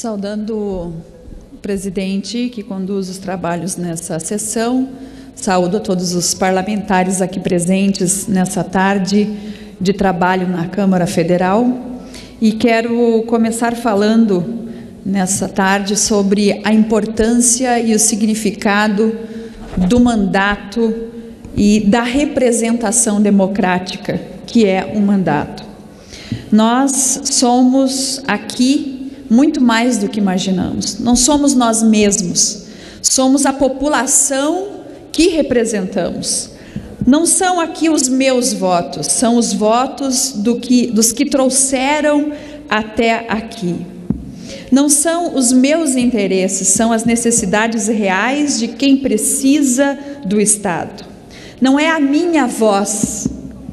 Saudando o presidente que conduz os trabalhos nessa sessão, saúdo a todos os parlamentares aqui presentes nessa tarde de trabalho na Câmara Federal e quero começar falando nessa tarde sobre a importância e o significado do mandato e da representação democrática que é um mandato. Nós somos aqui muito mais do que imaginamos. Não somos nós mesmos, somos a população que representamos. Não são aqui os meus votos, são os votos dos que trouxeram até aqui. Não são os meus interesses, são as necessidades reais de quem precisa do Estado. Não é a minha voz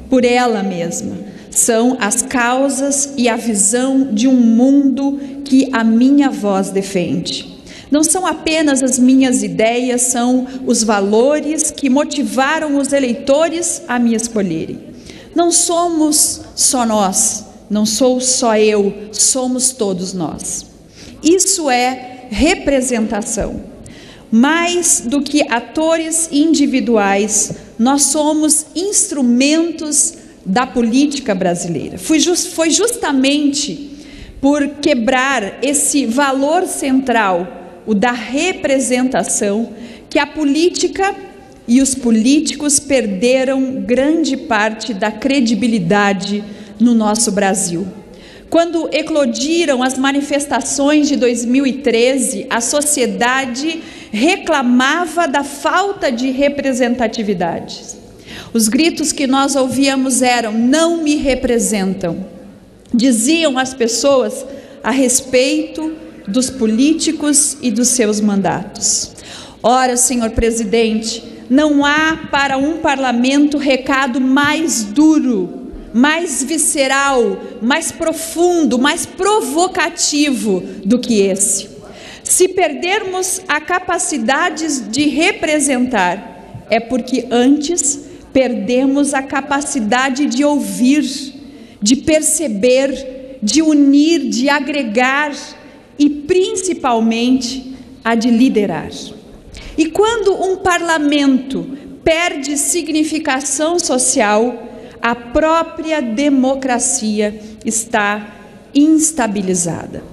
por ela mesma, são as causas e a visão de um mundo que a minha voz defende. Não são apenas as minhas ideias, são os valores que motivaram os eleitores a me escolherem. Não somos só nós, não sou só eu, somos todos nós. Isso é representação. Mais do que atores individuais, nós somos instrumentos da política brasileira. Foi justamente por quebrar esse valor central, o da representação, que a política e os políticos perderam grande parte da credibilidade no nosso Brasil. Quando eclodiram as manifestações de 2013, a sociedade reclamava da falta de representatividade. Os gritos que nós ouvíamos eram: não me representam. Diziam as pessoas a respeito dos políticos e dos seus mandatos. Ora, senhor presidente, não há para um parlamento recado mais duro, mais visceral, mais profundo, mais provocativo do que esse. Se perdermos a capacidade de representar, é porque antes perdemos a capacidade de ouvir, de perceber, de unir, de agregar e principalmente a de liderar. E quando um parlamento perde significação social, a própria democracia está instabilizada.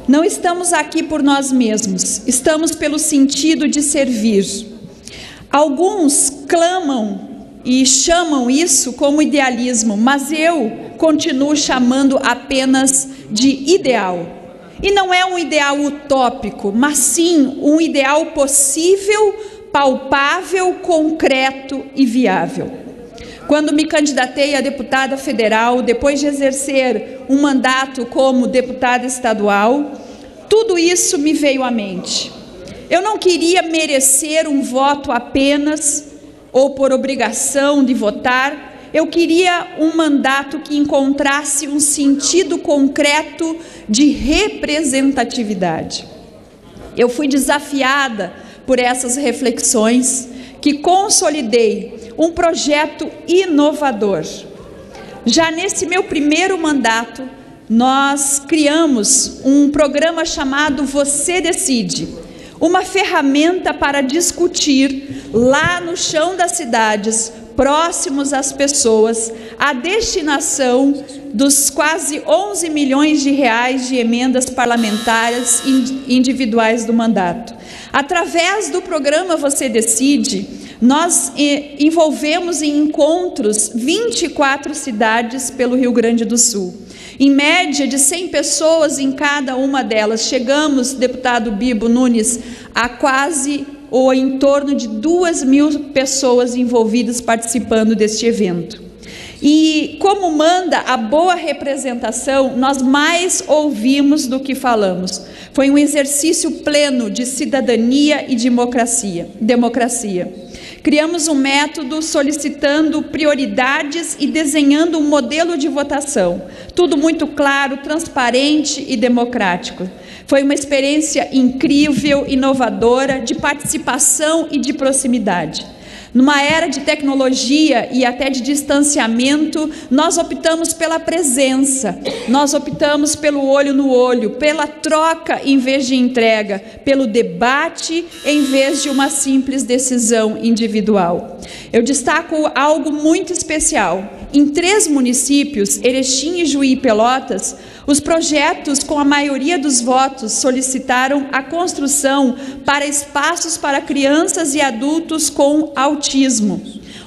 Não estamos aqui por nós mesmos, estamos pelo sentido de servir. Alguns clamam e chamam isso como idealismo, mas eu continuo chamando apenas de ideal. E não é um ideal utópico, mas sim um ideal possível, palpável, concreto e viável. Quando me candidatei a deputada federal, depois de exercer um mandato como deputada estadual, tudo isso me veio à mente. Eu não queria merecer um voto apenas ou por obrigação de votar. Eu queria um mandato que encontrasse um sentido concreto de representatividade. Eu fui desafiada por essas reflexões que consolidei um projeto inovador. Já nesse meu primeiro mandato, nós criamos um programa chamado Você Decide, uma ferramenta para discutir lá no chão das cidades, próximos às pessoas, a destinação dos quase 11 milhões de reais de emendas parlamentares individuais do mandato. Através do programa Você Decide, nós envolvemos em encontros 24 cidades pelo Rio Grande do Sul. Em média de 100 pessoas em cada uma delas. Chegamos, deputado Bibo Nunes, a quase ou em torno de 2.000 pessoas envolvidas participando deste evento. E como manda a boa representação, nós mais ouvimos do que falamos. Foi um exercício pleno de cidadania e democracia. Criamos um método solicitando prioridades e desenhando um modelo de votação. Tudo muito claro, transparente e democrático. Foi uma experiência incrível, inovadora, de participação e de proximidade. Numa era de tecnologia e até de distanciamento, nós optamos pela presença, nós optamos pelo olho no olho, pela troca em vez de entrega, pelo debate em vez de uma simples decisão individual. Eu destaco algo muito especial. Em 3 municípios, Erechim, Juí e Pelotas, os projetos com a maioria dos votos solicitaram a construção para espaços para crianças e adultos com autismo.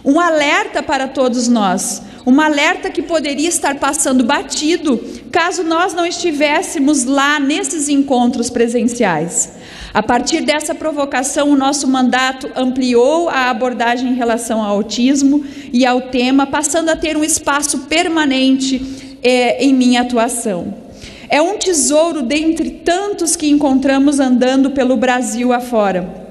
Um alerta para todos nós, um alerta que poderia estar passando batido caso nós não estivéssemos lá nesses encontros presenciais. A partir dessa provocação, o nosso mandato ampliou a abordagem em relação ao autismo e ao tema, passando a ter um espaço permanente em minha atuação. É um tesouro dentre tantos que encontramos andando pelo Brasil afora.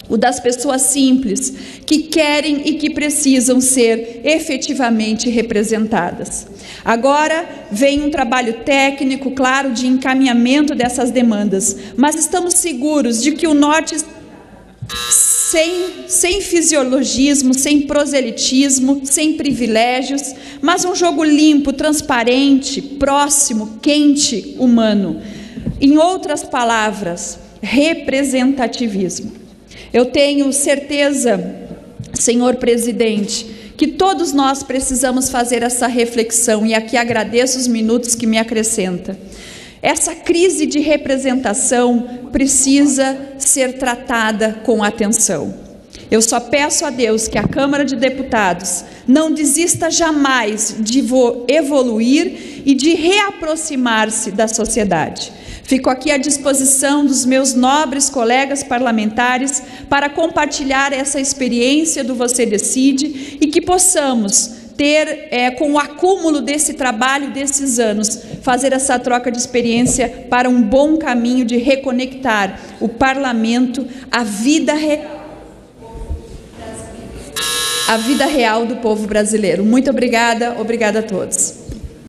O das pessoas simples, que querem e que precisam ser efetivamente representadas. Agora vem um trabalho técnico, claro, de encaminhamento dessas demandas, mas estamos seguros de que o Norte, sem fisiologismo, sem proselitismo, sem privilégios, mas um jogo limpo, transparente, próximo, quente, humano. Em outras palavras, representativismo. Eu tenho certeza, senhor presidente, que todos nós precisamos fazer essa reflexão, e aqui agradeço os minutos que me acrescenta. Essa crise de representação precisa ser tratada com atenção. Eu só peço a Deus que a Câmara de Deputados não desista jamais de evoluir e de reaproximar-se da sociedade. Fico aqui à disposição dos meus nobres colegas parlamentares para compartilhar essa experiência do Você Decide e que possamos ter, com o acúmulo desse trabalho desses anos, fazer essa troca de experiência para um bom caminho de reconectar o parlamento à vida real do povo brasileiro. Muito obrigada, obrigada a todos.